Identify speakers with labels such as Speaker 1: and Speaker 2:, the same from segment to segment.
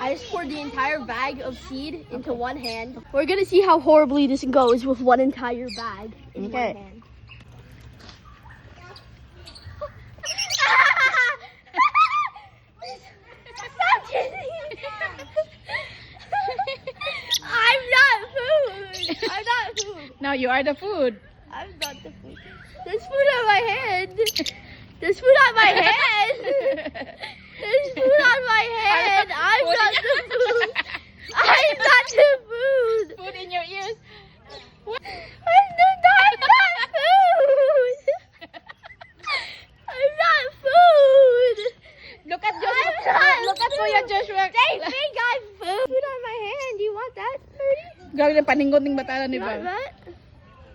Speaker 1: I just poured the entire bag of seed into one hand. We're gonna see how horribly this goes with one entire bag in one hand. Stop kidding! I'm not food! I'm not food!
Speaker 2: Now you are the food.
Speaker 1: I'm not the food. There's food on my hand! There's food on my hand! There's food on my hand! I'm not the food! I'm not the food!
Speaker 2: Food in your ears.
Speaker 1: I'm not food! I'm not food!
Speaker 2: Look at Joshua.
Speaker 1: not
Speaker 2: Look at
Speaker 1: food.
Speaker 2: Kuya Joshua.
Speaker 1: They think I'm food! Food on my hand. Do you want that, Birdie?
Speaker 2: Gawin ng paningot ng bata ni
Speaker 1: You want
Speaker 2: ba?
Speaker 1: that?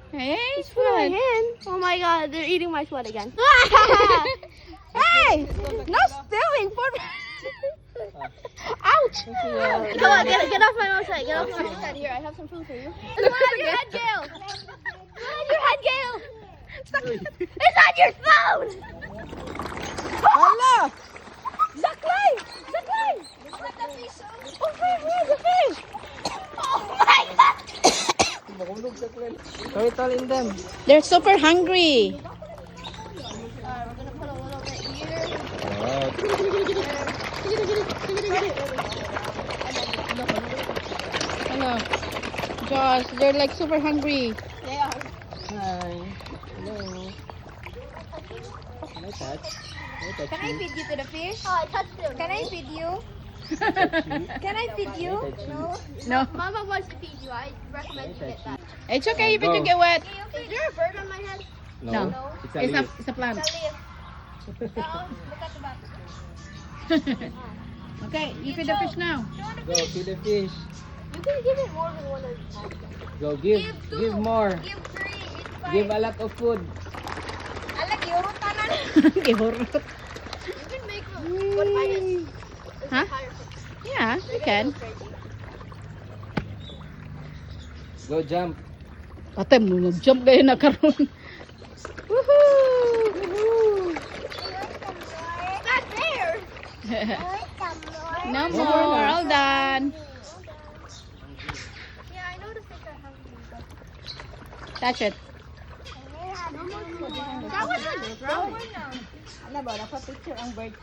Speaker 2: Hey,
Speaker 1: It's food on my hand. Oh my god, they're eating my sweat again.
Speaker 2: Hey! No stealing food. Ouch!
Speaker 1: Come on, get off my website. Get off my website. Here, I have some food for you. It's on your head, Gail. It's on your head, Gail. It's on your phone.
Speaker 2: Hala!
Speaker 1: Zaklay! Zaklay! Oh, where's the fish? Oh my god!
Speaker 3: Turtle in them.
Speaker 2: They're super hungry.
Speaker 1: Alright, we're gonna put a little bit here.
Speaker 2: Hello. Josh, they're like super hungry.
Speaker 1: They are.
Speaker 3: Hi. Hello. Can I touch?
Speaker 4: Can I feed you to the fish?
Speaker 1: Oh, I touched them.
Speaker 4: Can I feed you? Can I feed you? No.
Speaker 2: No,
Speaker 1: Mama wants to feed you. I recommend you get that.
Speaker 2: it's okay if you get wet.
Speaker 1: Is there a bird on my head?
Speaker 2: No.
Speaker 3: It's a
Speaker 2: It's a,
Speaker 3: leaf.
Speaker 2: it's a plant.
Speaker 4: Look at the back.
Speaker 2: Okay, you feed the fish now.
Speaker 3: Go, feed the fish.
Speaker 1: You can give it more than one at a time.
Speaker 3: Go, give more.
Speaker 4: Give 3, eat 5.
Speaker 3: Give a lot of food.
Speaker 4: Alag, yurot tanan.
Speaker 2: Gihurot.
Speaker 1: You can make them. What if I just...
Speaker 2: Huh? Yeah, you can.
Speaker 3: Go jump.
Speaker 2: Ate mo, mag-jump kayo na karon. Woohoo!
Speaker 1: Not there!
Speaker 2: No more, we're all done.
Speaker 1: Yeah, I know the fish are hungry.
Speaker 2: Touch it.
Speaker 1: That was a drone.
Speaker 4: Ano ba, napa-picture ang bird.